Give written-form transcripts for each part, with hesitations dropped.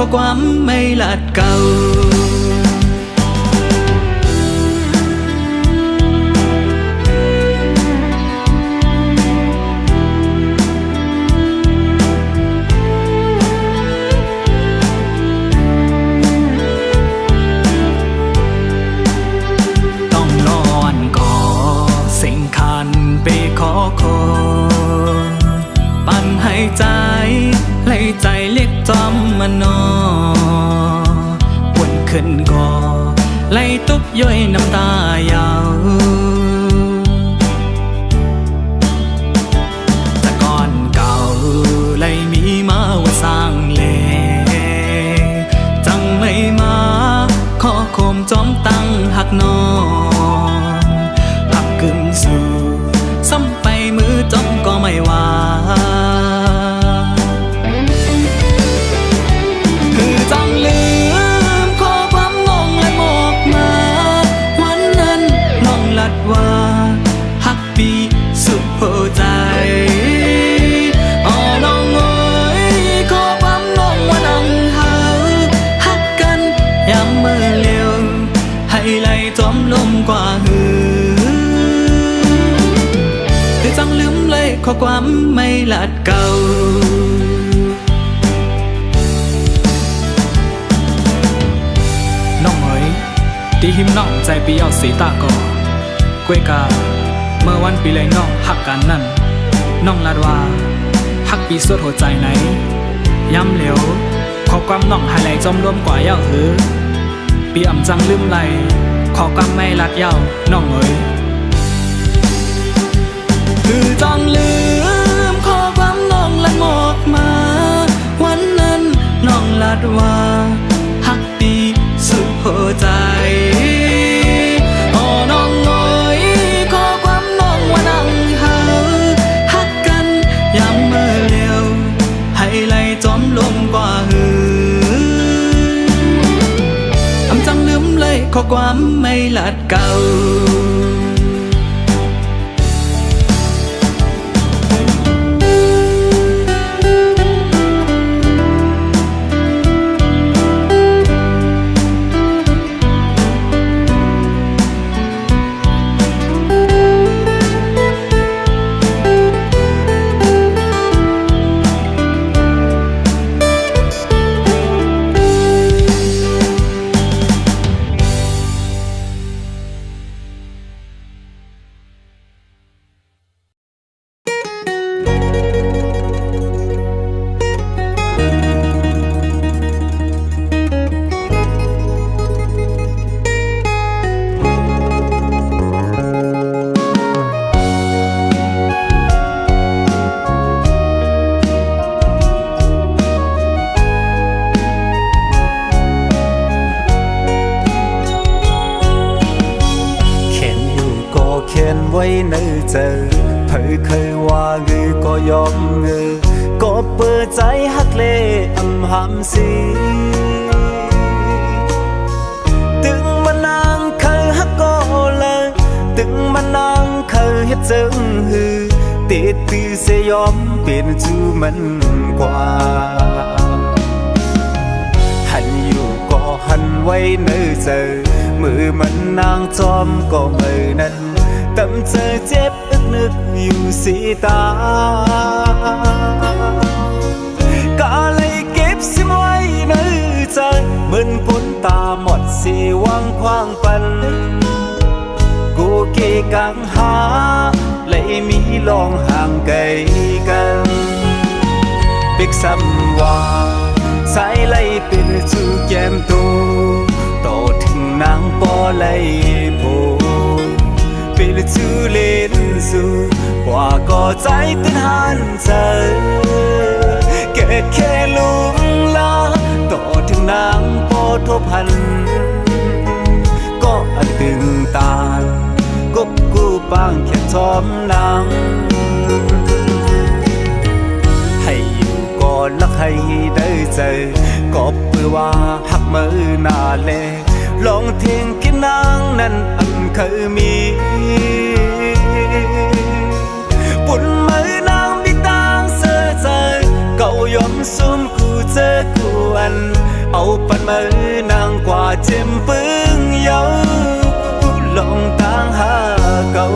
อความไม่ลัดเก่าใจไล่ใจเล็กจอมมานอวนขึ้นก่อไล่ตุกย่อยน้ำตายาวแต่ก่อนเก่าไล่มีมาว่าสร้างเลจังไม่มาขอโคมจอมตั้งหักนอหักกึ่มสู่ซ้ำไปมือจอมก็ไม่ว่าว่าฮักปีสุดหัวใจอ๋อน้องเอ๋ยขอความน้องว่าน้องเฮาฮักกันยามเมื่อเลี้ยวให้ไหลจอมลมกว่าคือจังลืมเลยขอความไม่ลัดเก่าน้องเอ๋ยดีหิมน้องใจปีเอาสีตาก่อกวยกาเมื่อวันปีเลยน้องหักกันนั่นน้องลาดว่าหักปีสุดหัวใจไหนย้ำเหลวขอความน้องให้ไหลจมรวมกว่าเย้าหือปีอ่ำจังลืมไหลขอความไม่ลัดเย้าน้องเอ๋ยคือจังลืมขอความน้องละหมดมาวันนั้นน้องลาดว่าหักปีสุดหัวใจจอมลมกว่าอำจังลืมเลยขอความไม่ลัดเก่าไว้ในใจเธอเคยว่าเงือก็ยอมเงือก็เปิดใจฮักเล่อำหำสีตึงมานางเคยฮักก็เลยตึงมานางเคยเฮ็ดเจิงหือติดตือเสยอมเป็นจูมันกว่าหันอยู่ก็หันไว้ในใจมือมันนางจอมก็เมื่อนั้นตำเจอเจ็บอึกนึกอยู่สีตาก็เลยเก็บสิไว้ในใจเหมือนผลตาหมดสีวังควางปันกูเกกังหาเลยมีลองห่างไกลกันปิกซ้ำว่าสายไล่เป็นจูแก้มตูโตถึงนางปอไล่โพเป็นจูเล่นสู่กว่าก็ใจตื่นหันใจเกิดแค่ลุงลาโตถึงนางปอทบหันก็อันตึงตากบกูปางแค่ทอมนางให้อยู่ก่อนรักให้ได้ใจก็เพื่อว่าหักมือหน้าแลลองเทียงกินนางนั้นอันเคยมีปุ่นมือนางบิดางเสือใจเก่ายอมซุ่มกูเจอกูอัน เอาปันมือนางกว่าเจ็มปึ้งเยาลองต่างหาเก่า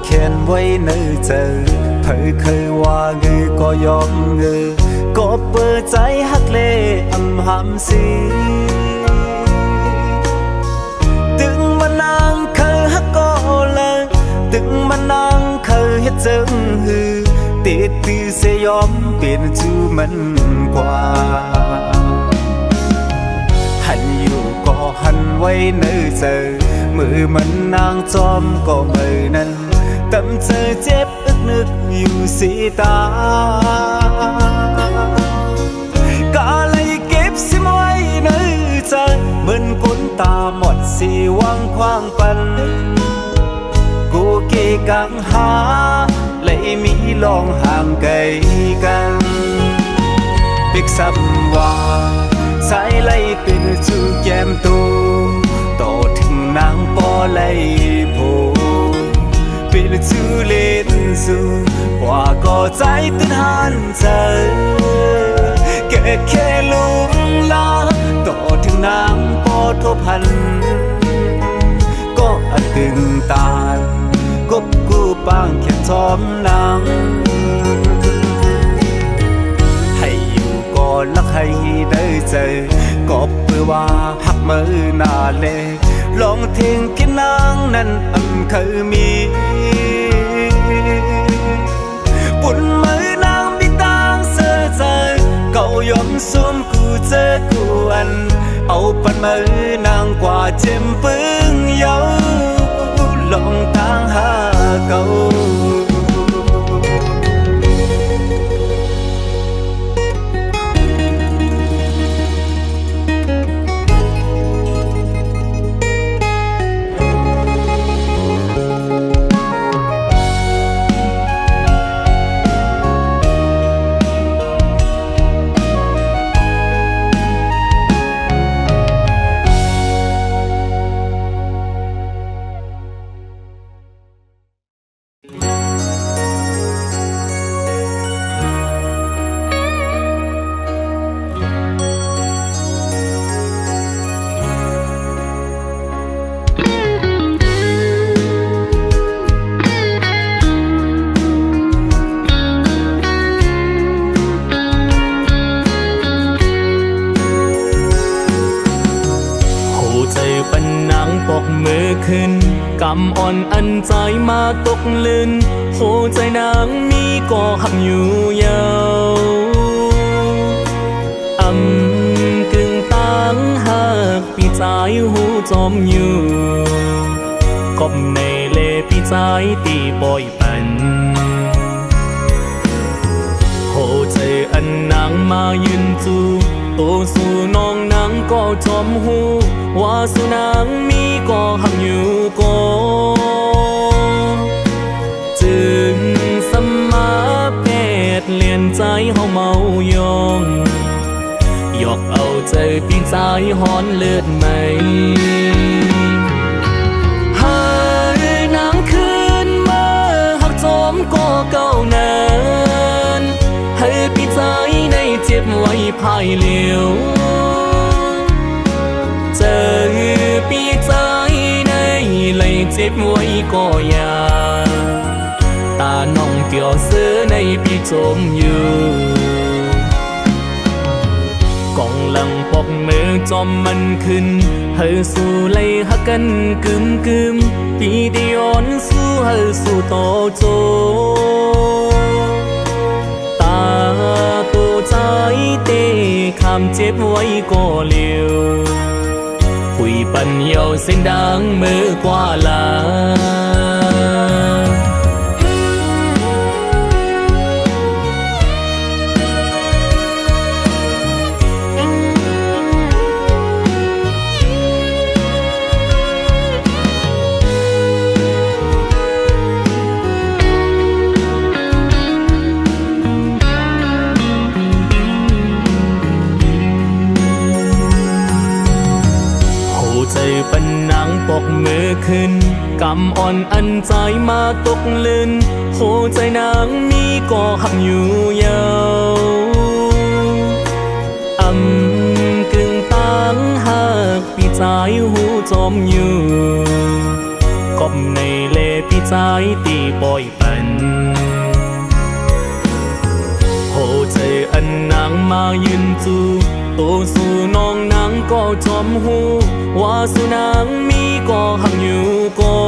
เขียนไว้ในใจเธอเคยว่าเงือก็ยอมเงือก็เปิดใจฮักเลอำหำสีถึงมันนางเคยฮักก็เลยถึงมันนางเคยเฮ็ดจึงหือติดตือเสยอมเปลี่ยนจูมันกว่าหันอยู่ก็หันไว้ในใจมือมันนางจอมก็มือนั้นตำเธอเจ็บอึกนึกอยู่สีตากาเลยเก็บสิไว้ในใจเหมือนคนตาหมดสีว่างควางปันกูเกกังหาเลยมีลองห่างไกลกันปิกซ้ำว่าสายไล่เป็นจูแก้มตูโตถึงนางปอไล่โพเป็นจูเล่นสูว่าก็ใจตื่นหันเธอแค่ลุงลาโตถึงนางปอทบพันก็อัดตึงตานกบกูปางแค่ทอมนางให้อยู่ก็รักให้ได้เจอก็เพื่อว่าหักมือหน้าเล่ลองทิ้งกินนางนั้นเคยมีปุ่นมือนางมีต่างเสื้อใจเก่ายอมซุ่มกูเจอกูอันเอาปันมือนางกว่าเจ็มปึ้งเยาลองต่างหาเก่าขึ้นกำอ่อนอันใจมาตกลื่นโหใจนางมีก็หักอยู่ยาวกึ่งตังหักปีใจหูจอมอยู่กบในเลปีใจตีปล่อยปันโหใจอันนางมายืนจูโตสู่น้องนางก็จอมหูว่าสู่นางมีก็หักอยู่ก็จึงสมาเพศเลียนใจเฮาเมายองยอกเอาใจปีใจหอนเลือดไหมให้นางคืนมาหักจอมก็เก่านานให้ปีใจในเจ็บไว้ภายเหลียวเจอปีใจในเลยเจ็บไว้ก็ยาตาน้องเกี่ยวเสื้อในปีจมอยู่กองหลังปอกมือจอมมันขึ้นเฮาสู้ไล่หักกันกึมปีเดียนสู้เฮาสู้ต่อโจตาตัวใจเตะคำเจ็บไว้ก็เลี้ยวคุยปันเยาเส้นดังมือกว่าลา ปันนางปกมือขึ้นกำอ่อนอันใจมาตกลื่นโหใจนางนี้ก็หักอยู่ยาวกึ่งตังหักปีใจหูจมอยู่กบในเลปีใจตีปล่อยปันโหใจอันนางมายืนจูโตสู่น้องนางก็จอมหูว่าสู่นางมีก็หักอยู่ก็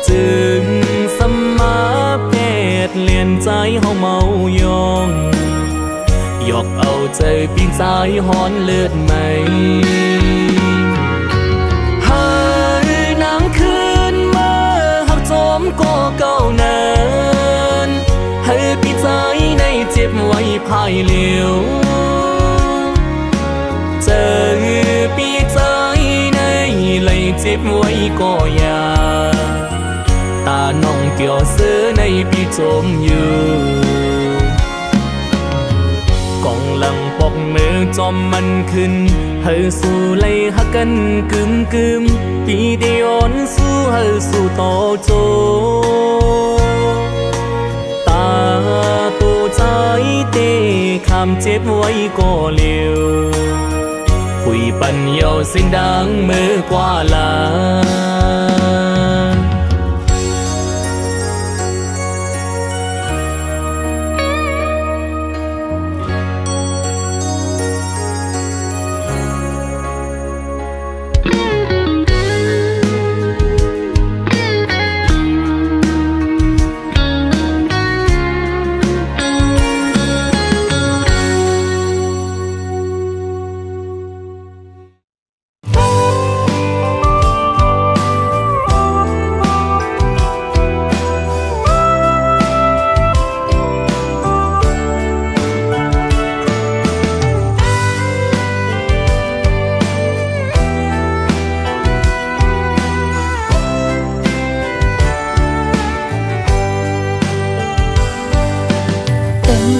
จึงสมาเพศเลียนใจเฮาเมายองยอกเอาใจปีใจฮ้อนเลือดไหมให้นางคืนมาหักจอมก็เก่านานให้ปีใจในเจ็บไว้ภายเหลียวเจอปีใจในเลยเจ็บไว้ก็อย่าตาน้องเกี่ยวเสื้อในปีจมอยู่กองหลังปอกมือจอมมันขึ้นเฮาสู้ไล่หักกันกึมปีเดียนสู้เฮาสู้ต่อโจตาตัวใจเตะคำเจ็บไว้ก็เลี้ยวคุยปัญญาเสียงดังมือกว่าลา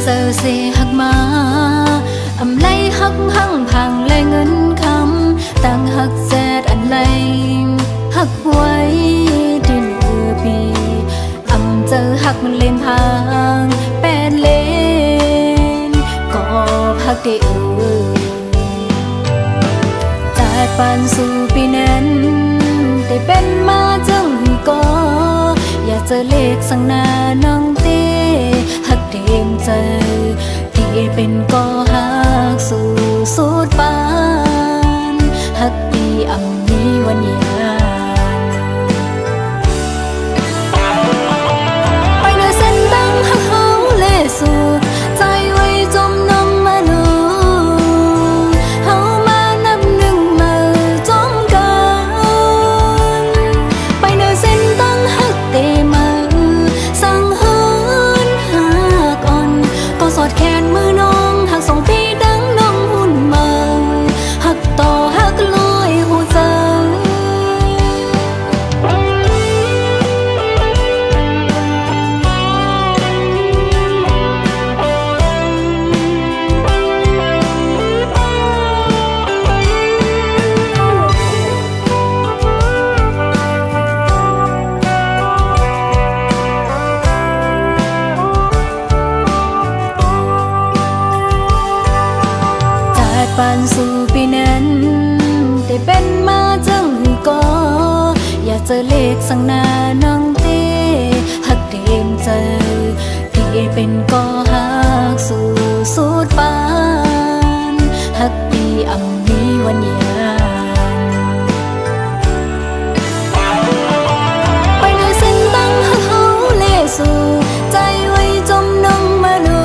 giờ sẽ hắc má lấy hắc hăng hàng lấy ngân khăm tăng hắc dẹt ăn lấy hắc quay trên bì giờ hắc lên hàng bèn lên có hắc để tại pan su pi nén để bên ma chẳng cóอย่าเจอเลขสังนาน้องเต้หักเต็มใจที่เป็นก็หักสู่สุดปานหักดีอ่ำมีวันยานไปเดินเส้นตั้งหักเขาเลสู่ใจไว้จมน้องมาหนูเขามานับหนึ่งมาจมกันไปเดินเส้นตั้งหักเตมาสั่งหันหักอ่อนก็สอดแขนมือน้องหักส่งพี่ดังน้องหุ่นมาหักต่อหักลอยหัวใจปานสู่ปีนั้นได้เป็นมาจังก็อย่าเจอเลขสังนาน้องเต้หักเต็มใจที่เป็นก็หักสู่สุดปานหักดีอ่ำมีวันยานไปในเส้นตั้งหักเขาเลสู่ใจไว้จมน้องมาหนู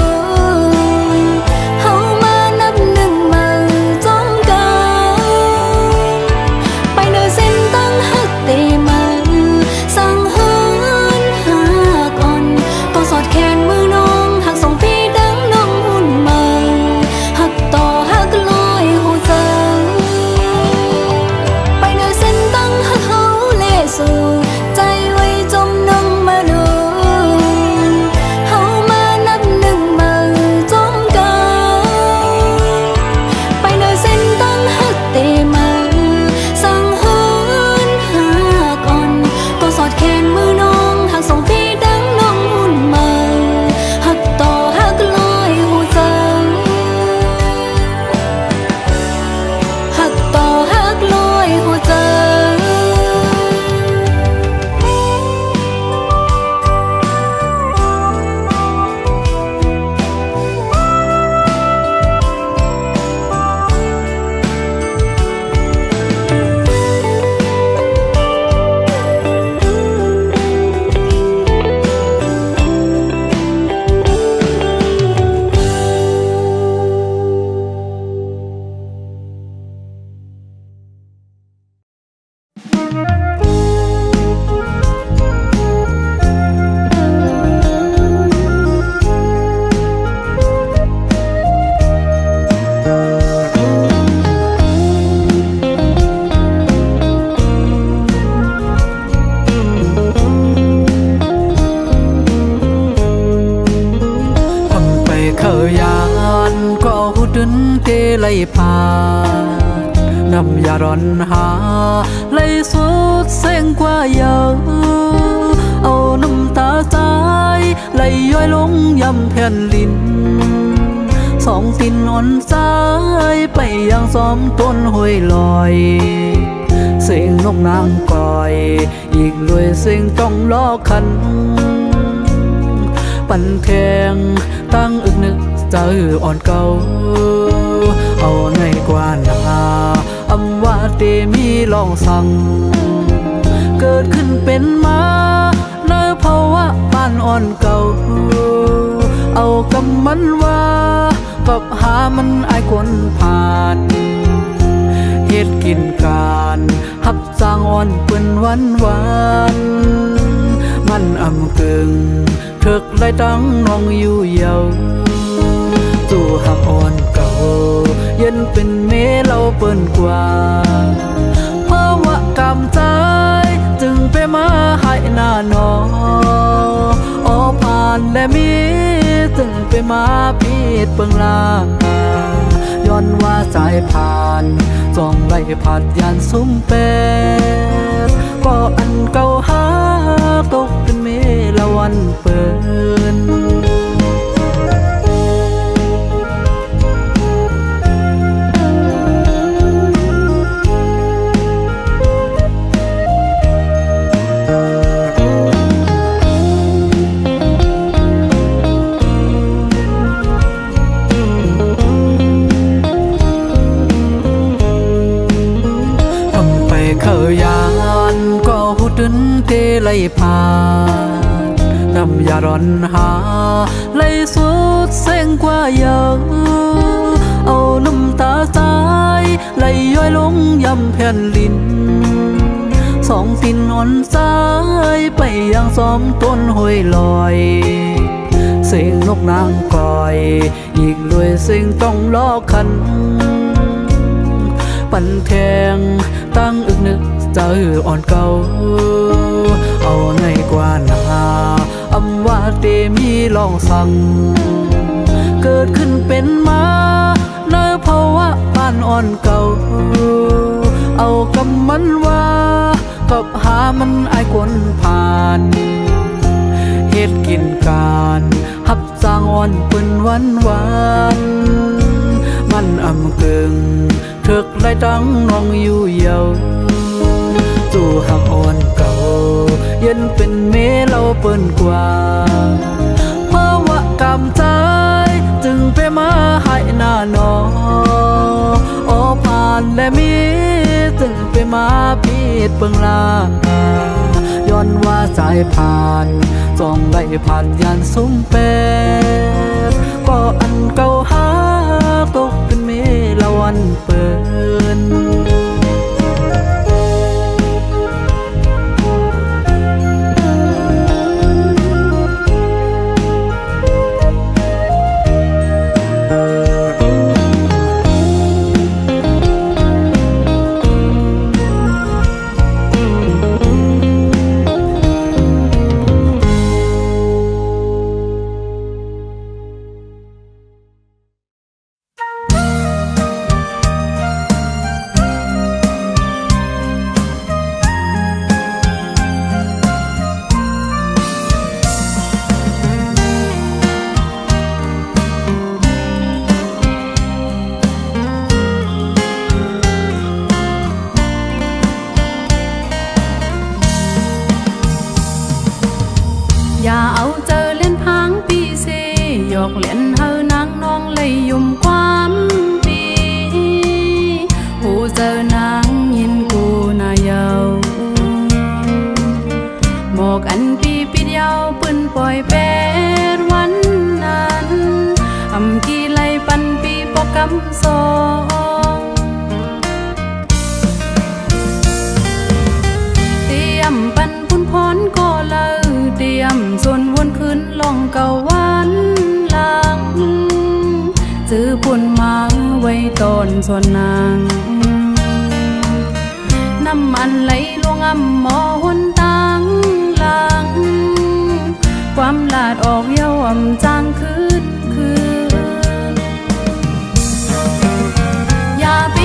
น้ำยาร้อนหาไหลสุดเส้งกว่าเยอะเอาน้ำตาใจไหลย้อยลงยำแผ่นลินสองตินอ่อนสายไปยังซ้อมต้นห้วยลอยเสียงนกนางกอยอีกด้วยเสียงต้องล้อคันปั่นแทงตั้งอึกนึกใจอ่อนเก่าเอาในกว่านาอำว่าเตมีลองสั่งเกิดขึ้นเป็นมาในภาวะบ้านอ่อนเก่าเอากำมันว่ากับหามันอายคนผ่านเฮ็ดกินการหับสร้างอ่อนเปิ้นวันมันอำกึ่งเถิกไล่ตั้งน้องอยู่เยาจู่หักอ่อนเก่าเย็นเป็นเมเราเปิ้นกว่าเพราะว่ากำใจจึงไปมาให้หน้าน้อออผ่านและมีจึงไปมาพีดเปิงลาย้อนว่าสายผ่านจ้องไล่ผัดยานซุ้มเป็ดก็อันเก่าหาตกเป็นเมละวันเปินเทไหลผ่านน้ำยาร้อนหาไหลสุดเส้งกว่าเยอะเอาน้ำตาใจไหลย้อยลงยำแผ่นลินสองตินอ่อนสายไปยังซ้อมต้นห้วยลอยเสียงนกนางกอยอีกด้วยเสียงต้องล้อคันปั่นแทงตั้งอึกนึกใจอ่อนเก่าเอาในกว่านาอำว่าเตมีลองสั่งเกิดขึ้นเป็นมาในภาวะบ้านอ่อนเก่าเอากำมันว่ากับหามันอายคนผ่านเฮ็ดกินการหับสร้างอ่อนเปิ้นวันมันอำกึ่งเถิกไล่ตั้งน้องอยู่เยาจู่หักอ่อนเก่าเย็นเป็นเมเราเปิ้นกว่าเพราะว่ากำใจจึงไปมาให้หน้าน้อออผ่านและมีจึงไปมาพีดเปิงลาย้อนว่าสายผ่านจ้องไล่ผ่านยานซุ้มเป็ดก็อันเก่าหาตกเป็นเมละวันเปิ้นอย่าเอาเจอเล่นพังปีเซหยอกเล่นเฮานางน้องเลยยุ่มความปีหูเจอนางยินกูนาเยาหมอกอันปีปิดยาวปืนปล่อยเป็ดวันนั้นอำกี่ไลปันปีปอกกำสองเตรียมปันพุ่นพรก็เลยเตรียมส่วนวนขึ้นลองเก่าวันหลังซื้อปุ่นมาไว้ตอนส่วนนางน้ำมันไหลลงอ่ำหมอหนตังหลังความลาดออกเย้าอ่ำจางคืนอย่าไป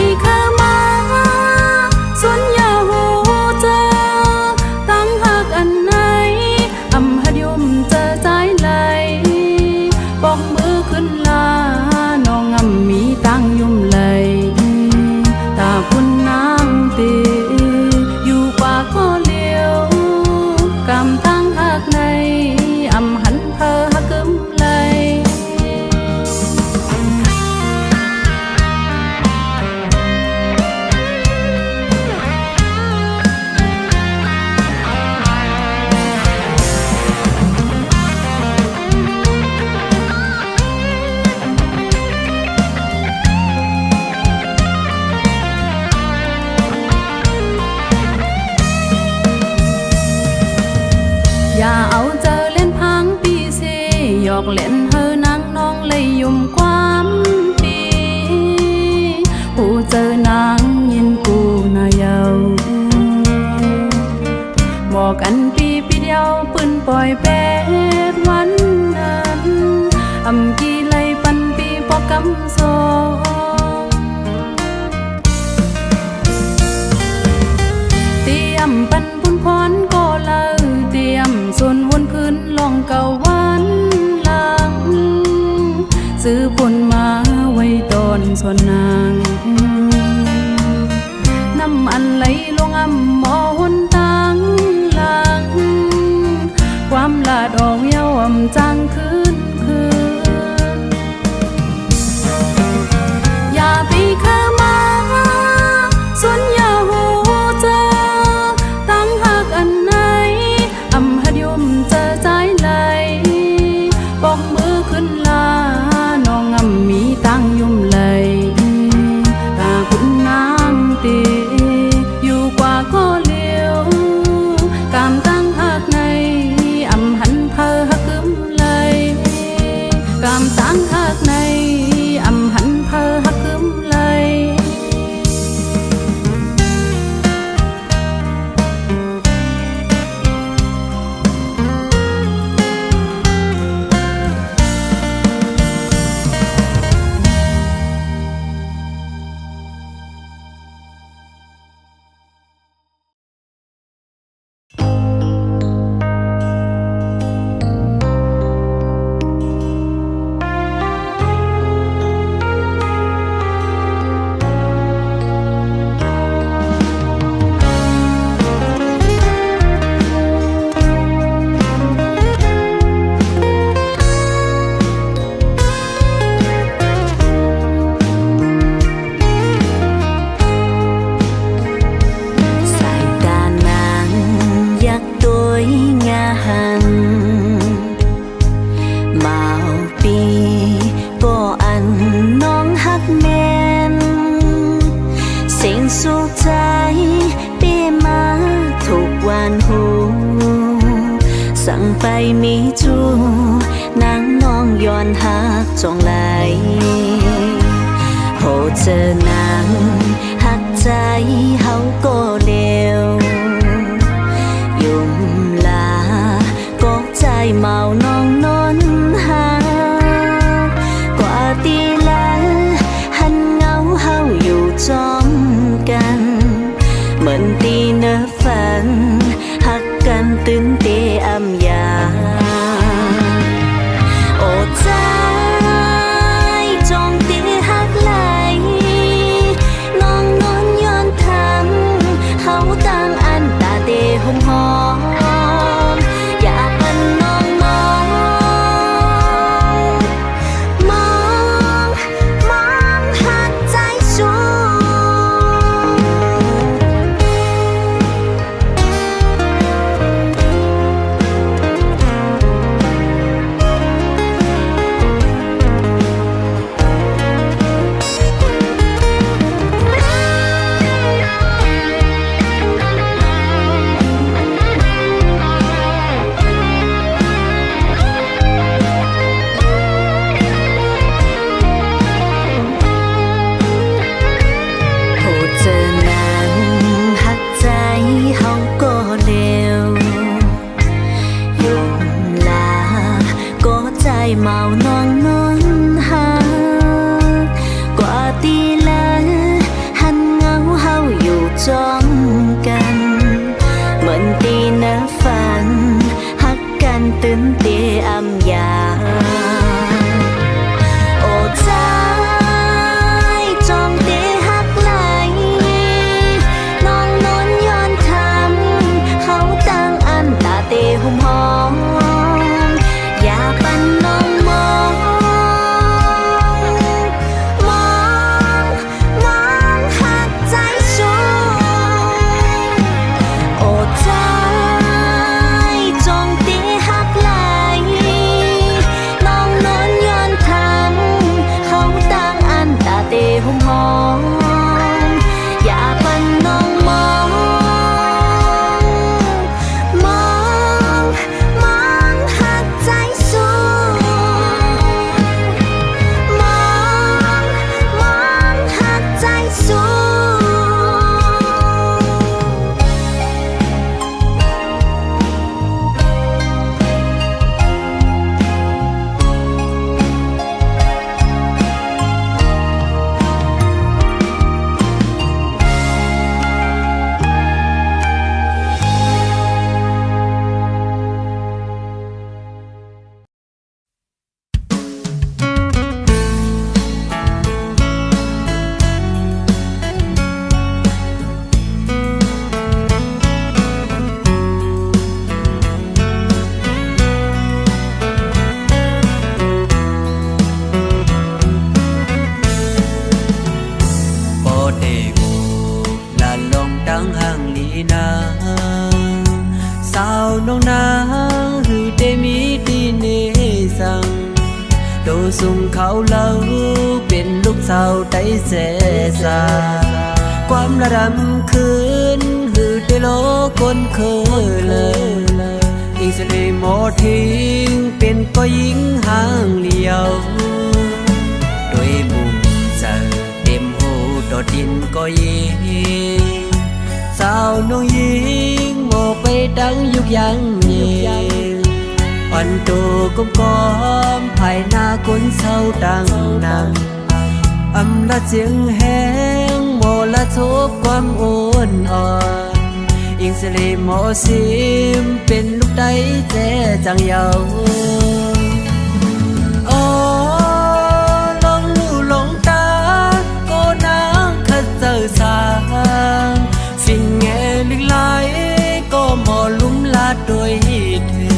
เล่นเฮอนางน้องเลยยุ่มความปีหูเจอนางยินกูนายาวบอกกันปีเดียวปืนปล่อยเป็ดวันนั้นอำกี่ไลปันปีปอกกำสองเตรียมปันบุญพรก็เลยเตรียมส่วนวนคืนลองเก่าวันหลังซื้อผลมาไว้ตอนส่วนนางน้ำอันไหลลงอ่ำหมอหนตังหลังความลาดออกเย้าอ่ำจางคืนอย่าไปเข้ามาส่วนอย่าหูเจอตั้งหักอันไหนอำหัดยุ่มเจอใจไหลปอกมือขึ้นลาน้องอำมีตั้งยุ่มไหลตาคุณนางตีอยู่กว่าก็เลี้ยวกามตั้งหักในอำหันเพอหักกึมไหลกามตั้งหักในอำหันเพอหักกึมไหลสุขใจเปี้ยมาทุกวันหูสั่งไปมีจูนางน้องย้อนหักจองไหลโหเจอนางหักใจเฮาก็เลวยุ่มลาก็ใจเมาน้องนอนหากว่าตีแล้วหันเงาเฮาอยู่จอมกันเหมือนตีเนอฝันหักกันตื่นเตอำยาโอ้ใจจองตีหักไหลน้องนอนย้อนท ได้หูลาลงดังห่างลีนาสาวน้องนางหือได้มีดีเนสังโดสุงเขาเล่าเป็นลูกสาวไต้เสสาความระดำคืนหือได้โลคนเคยเลยอิงสลีโมทิ้งเป็นก็ยิงห่างเลียวด้วยมุมเจอเต็มหูดอดดินก็ยิงสาวน้องยิงโมไปดังยุกยังเย็นอ่อนตัวก้มก้อมภายหน้าคนเศร้าดังนำอำละเสียงแห้งโมละทบความอ่อนอ่อนอิงสลีโมซิมเป็นลูกได้แจ้จังเยาอ๋อลองลู่ลงตาก็นางขัดเจอสางสิ่งแง่ลึกไหลก็หมอลุ่มลาดโดยเธอ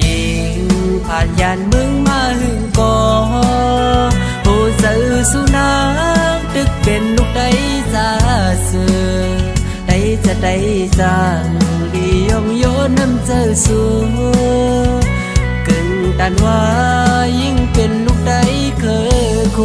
ยิงผ่านยานมึงมาหึงก่อโอ้เจอสุนัขตึกเป็นลูกได้ซาเสือได้จะได้จางลียองโยน้ำเจอสูกึ่งตันว่ายิ่งเป็นลูกได้เคยโค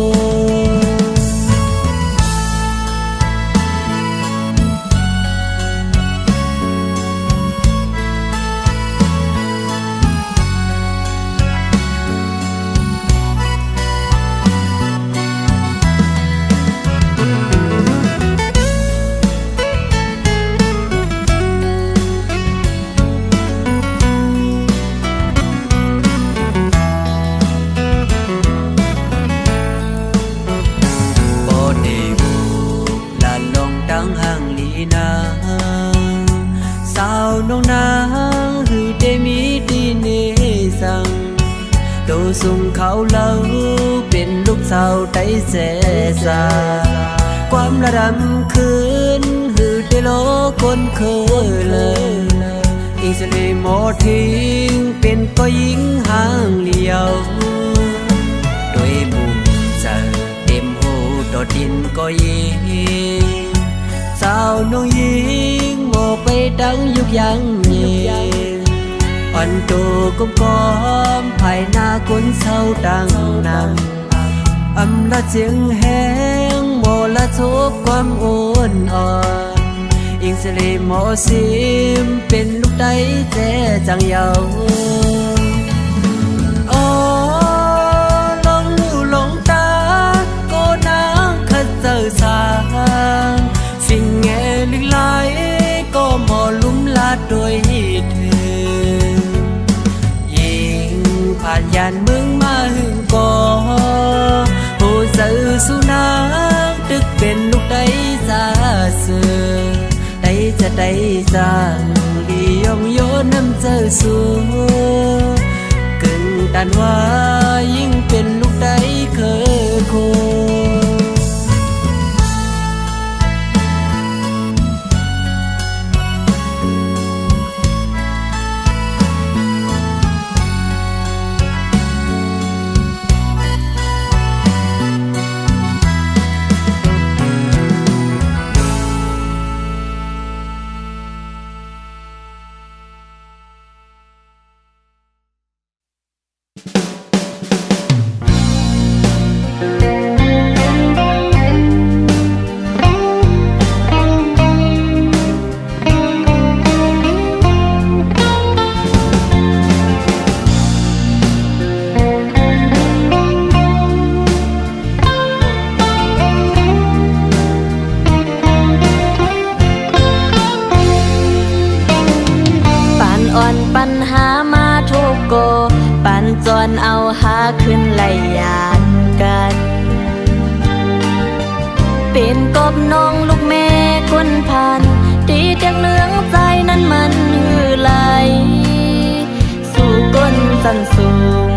สาวน้องนางหือได้มีดีเนสังโดสุงเขาเล่าเป็นลูกสาวไต้เสสาความระดำคืนหือได้โลคนเคยเลยอิงสลีโมทิ้งเป็นก็ยิงห่างเลียวด้วยมุมเจอเต็มหูดอดดินก็ยิงสาวน้องยิงโมไปดังยุกยังเย็นอ่อนตัวก้มก้อมภายหน้าคนเศร้าดังนำอำละเสียงแห้งโมละทบความอ่อนอ่อนอิงสลีโมซิมเป็นลูกได้แจ้จังเยาอ๋อลองลู่ลงตาก็นางขัดเจอสางสิ่งแง่ลึกไหลก็หมอลุ่มลาดโดยเธอยิงผ่านยานมึงมาหึงก่อโอ้เจอสุนัขตึกเป็นลูกได้ซาเสือได้จะได้จางลียองโยน้ำเจอสูกึ่งตันว่ายิ่งเป็นลูกได้เคยโคจอนเอาหาขึ้นไล่ยานกันเป็นกบน้องลูกแม่คนพันตีจากเนื้องใจนั้นมันหือไหลสู่ก้นสันสูง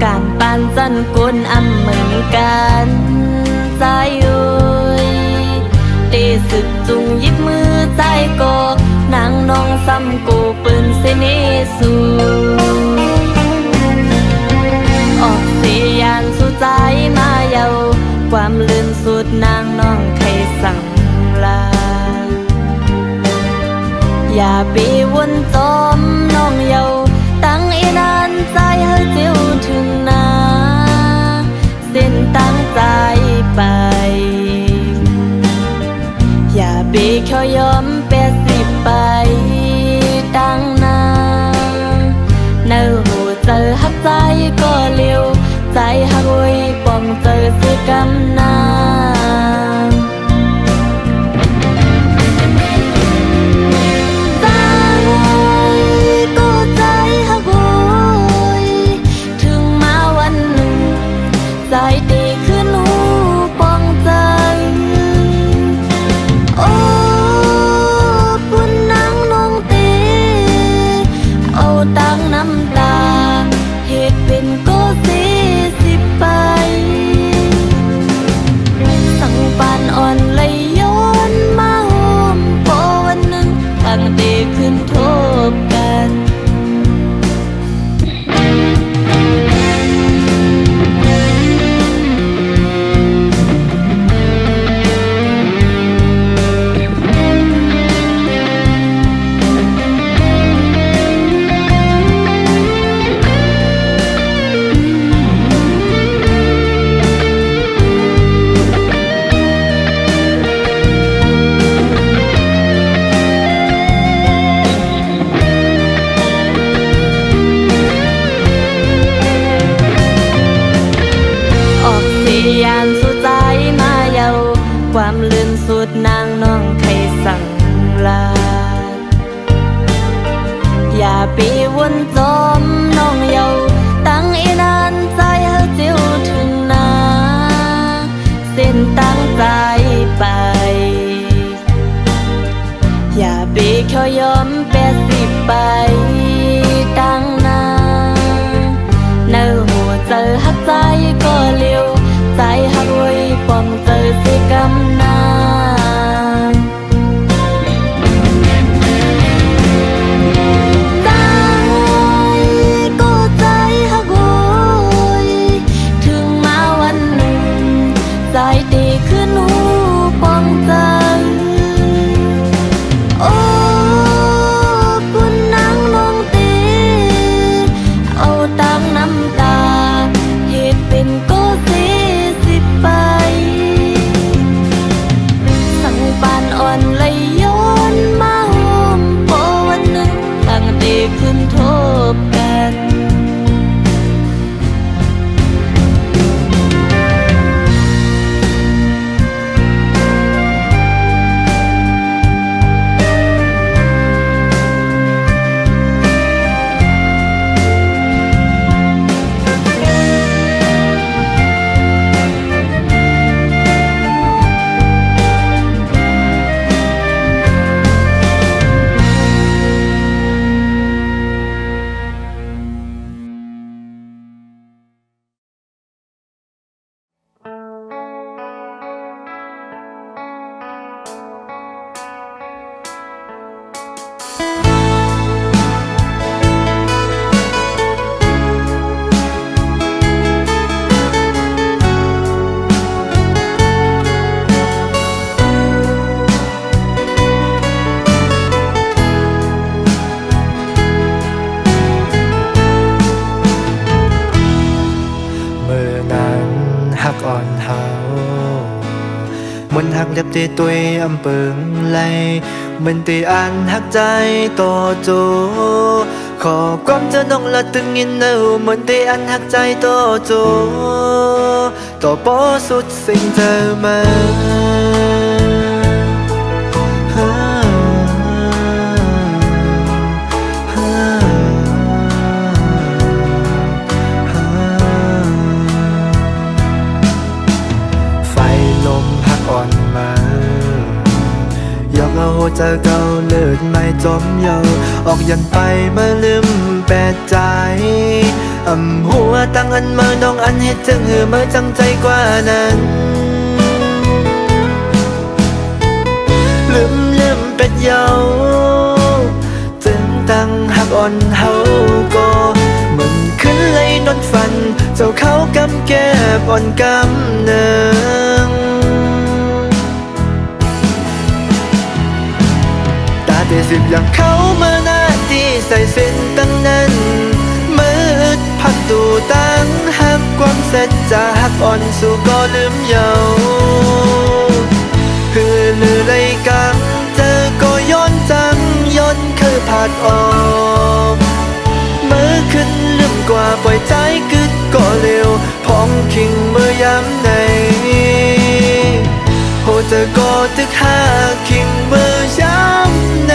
การปานสันก้นอำเหมือนกันใจเอ้ยตีสึกจุงยิบมือใจกนางน้องซ้ำกูปืนเสนสูออกเสียยานสู่ใจมา ความลืมสุดนางน้องใครสั่งลาอย่าไปวนจมน้องเยาตั้งอีนานใจให้เจียวถึงนาเส้นตั้งใจไปอย่าไปแค่ยอมแปดสิบไปตั้งนาเนื้อหูเจอหักใจก็เลี้ยวใจหักไว้ป้องเจอสิกำนาใจตีขึ้นหูปองใจโอ้ปุ่นนางน้องตีเอาตั้งน้ำตาเหตุเป็นก็40ไปสั่งปานอ่อนเลยย้อนมาโฮมพอวันหนึ่งตั้งตีขึ้นทบกันยานสู่ใจมาเยาความลืมสุดนางน้องใครสั่งลาอย่าไปวนจมน้องเยาตั้งอีนานใจให้เจียวถึงนาเส้นตั้งใจไปอย่าไปแค่ยอม80ไปตั้งนาเนื้อหัวเจอหักใจก็เลี้ยวใจหักไว้ป้องเจอสิกำนาใจก็ใจหักไว้ถึงมาวันหนึ่งใจตีขึ้นหูป้องใจโอ้ปุ่นนางน้องตีเอาตั้งน้ำตาเหตุเป็นก็ไปสั่งปานอ่อนเลยย้อนมาโฮมพอวันหนึ่งตั้งตีขึ้นทบกัน Mình hạc đẹp tê tuổi âm bừng lay Mình tê ăn hạc trái to chô Khó quam cho nông là từng nghìn nâu Mình tê ăn hạc trái to chô To bó sút sinh thơ màหัวใจเก่าเลือดไม่จมเยาออกยันไปเมื่อลืมแปดใจหัวตั้งอันเมื่อน้องอันให้จึงหือเมื่อจังใจกว่านั้นลืมเป็ดเยาจึงตั้งหักอ่อนเฮาก็มึงขึ้นเลยนอนฝันเจ้าเขากำแก้บอ่อนกำเนิด ได้สิบอย่างเขามาหน้าที่ใส่เส้นตั้งนั้นมืดพักดูตั้งหักความเสร็จจะหักอ่อนสู่ก็ลืมเยาฮือลือเลยกังเจอก็ย้อนจังย้อนคือผาดออกมือขึ้นลืมกว่าปล่อยใจกึดก็เร็วพองคิงเมื่อย้ำในโหเธอก็ตึกหาคิงเมื่อย้ำใน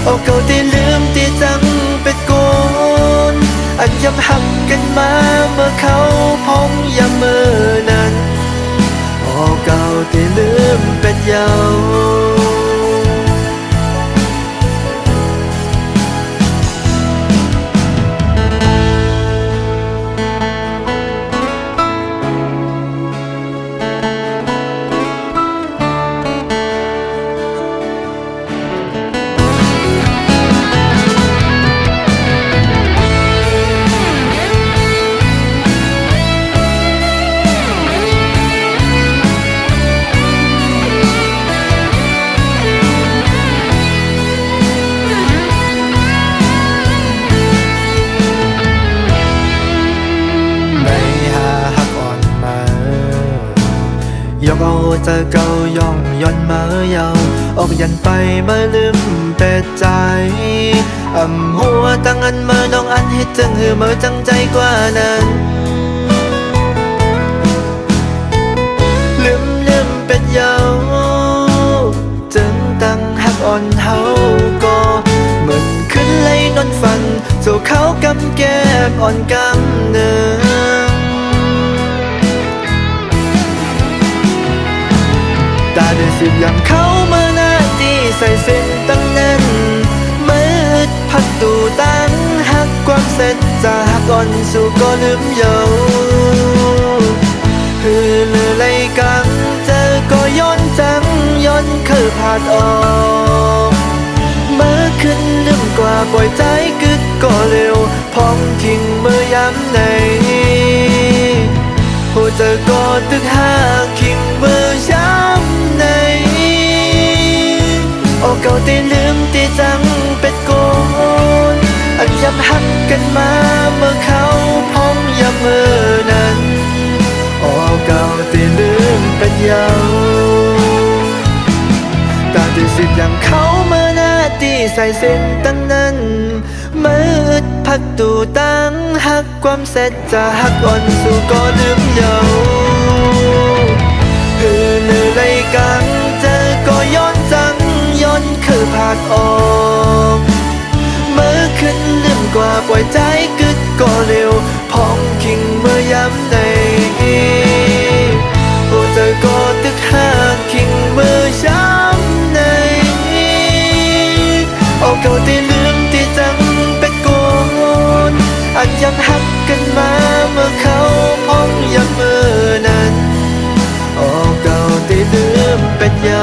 โอ้เก่าที่ลืมที่จังเป็นโกนอันย้ำหักกันมาเมื่อเขาพองย้ำเมื่อนั้นโอ้เก่าที่ลืมเป็นเยาเอาเจอเก่าย่องย่อนมาเยาออกยันไปมาลืมเป็ดใจหัวตั้งอันเมื่อน้องอันให้จังหือเมื่อจังใจกว่านั้นลืมเป็ดเยาจึงตั้งหักอ่อนเฮาก็เหมือนขึ้นไล่นอนฟันโจเขากำแก้มอ่อนกำเนื้อตาได้สิบอย่างเขามาหน้าที่ใส่เส้นตั้งนั้นมืดพัดดูตั้งหักความเสร็จจะหักอ่อนสู่ก็ลืมเยาฮือลือไล่กังเจอก็ย้อนจังย้อนคือผาดออกเมื่อขึ้นลืมกว่าปล่อยใจกึดก็เร็วพองคิงเมื่อย้ำในโหเจอก็ตึกหาคิงเมื่อย้ำในโอ้เก่าที่ลืมที่จังเป็ดโกนอันย้ำหักกันมาเมื่อเขาพองย้ำเมื่อนั้นโอ้เก่าที่ลืมเป็นเยาตาที่สิบอย่างเขามาหน้าที่ใส่เส้นตั้งนั้นมืดพักตูตั้งหักความเสร็จจะหักอ่อนสู่ก็ลืมเยาฮือลือไล่กังเจอก็ย้อนจังย้อนคือผาดออกเมื่อขึ้นลืมกว่าปล่อยใจกึดก็เร็วพองคิงเมื่อย้ำในโอ้เธอก็ตึกหาคิงเมื่อย้ำในโอ้เก่าที่ลืมที่จังเป็นโกนอันย้ำหักกันมาเมื่อเขาพองย้ำเมื่อนั้นโอ้เก่าที่ลืมเป็นเยา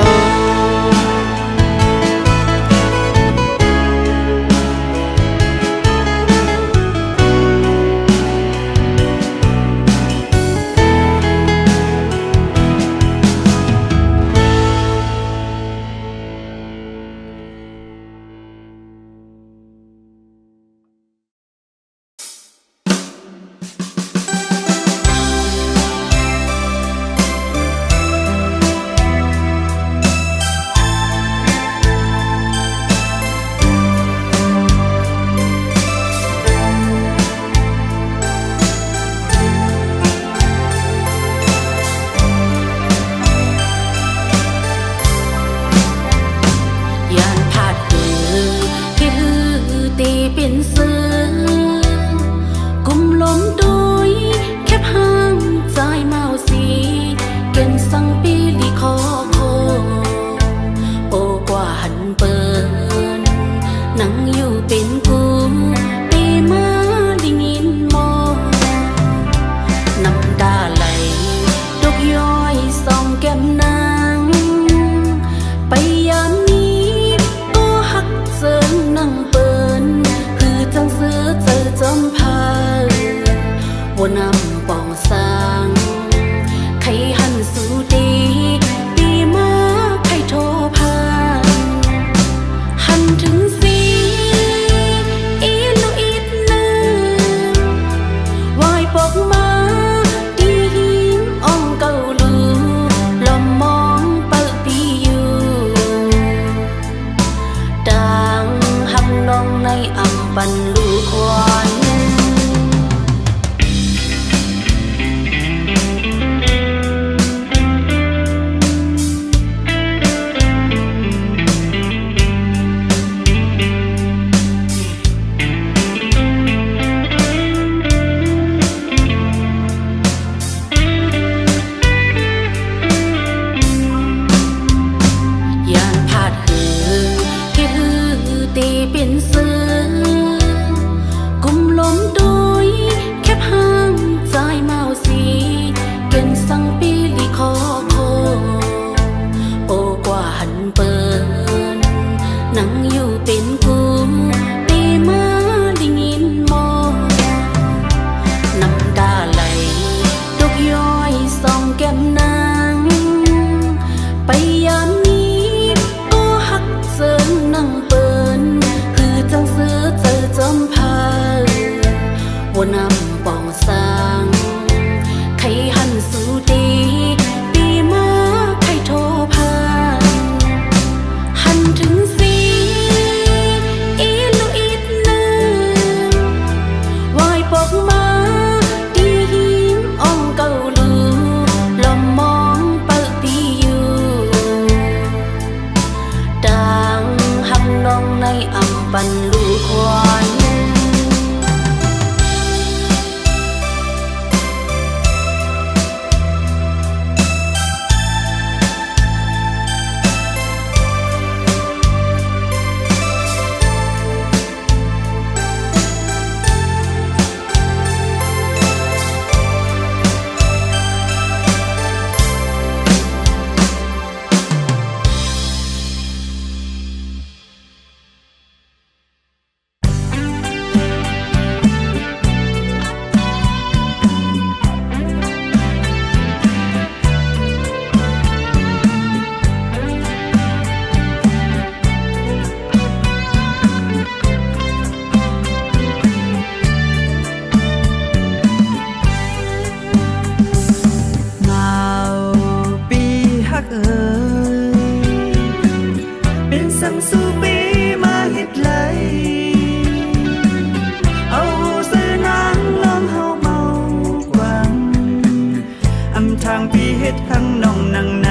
างพี่เฮ็ดทั้งน้องนังไหน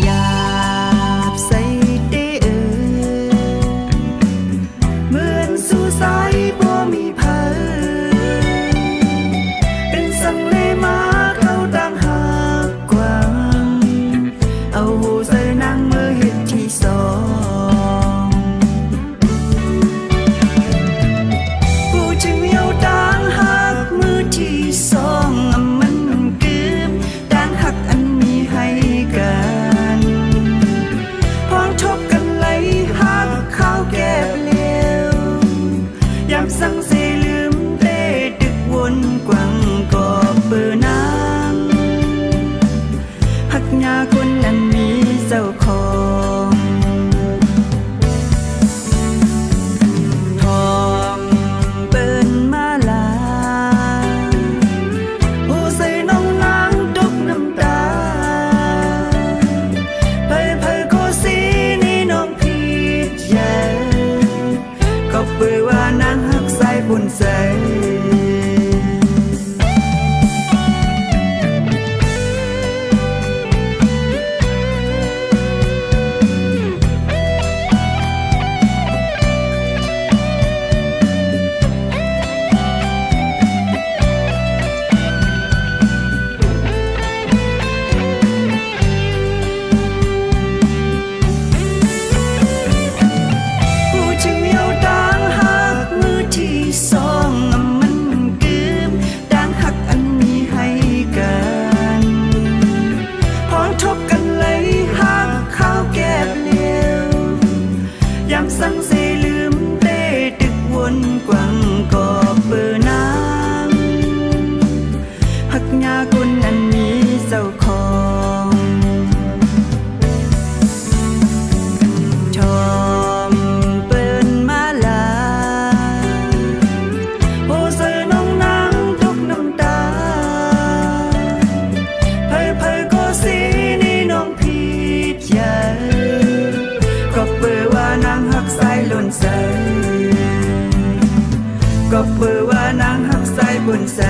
หยาบใส่เด้อเหมือนสู่สายบ่มีเผาเป็นสังเลมาเข้าต่างหากกว้างเอาหูใส่นางมือเฮ็ดที่สองผู้จึงเอาต่างหากมือที่สองมันเกือบต่างหักอันมีให้กันพร้อมทบกันไหลหักข้าวแก้บเลี้ยวยามสั่งเสลืมเต้ดึกวนกว่างก็เปิดน้ำหักยาคนนั้นมีเจ้าของทองเปิ้นมาลาผู้ใส่น้องนางตกน้ำตาเผยโคสีนี่น้องผิดแย่ก็เปิดว่านางหักใส่บุญใส่ผู้จึงเอาต่างหักมือที่สองมันเกือบต่างหักอันมีให้กันพร้อมทบกันไหลหักข้าวแก้บเลี้ยวยามสั่งเสลืมเต้ดึกวนกว่างก็เปิดน้ำหักยาคนนั้นมีเจ้าของชมเปิ้นมาลาโอ้เสยน้องนางตกน้ำตาเผยก็สีนี่น้องผิดแย่ก็เปิดว่านางหักสายหล่นใสก็เปิดว่านางหักสายบนใส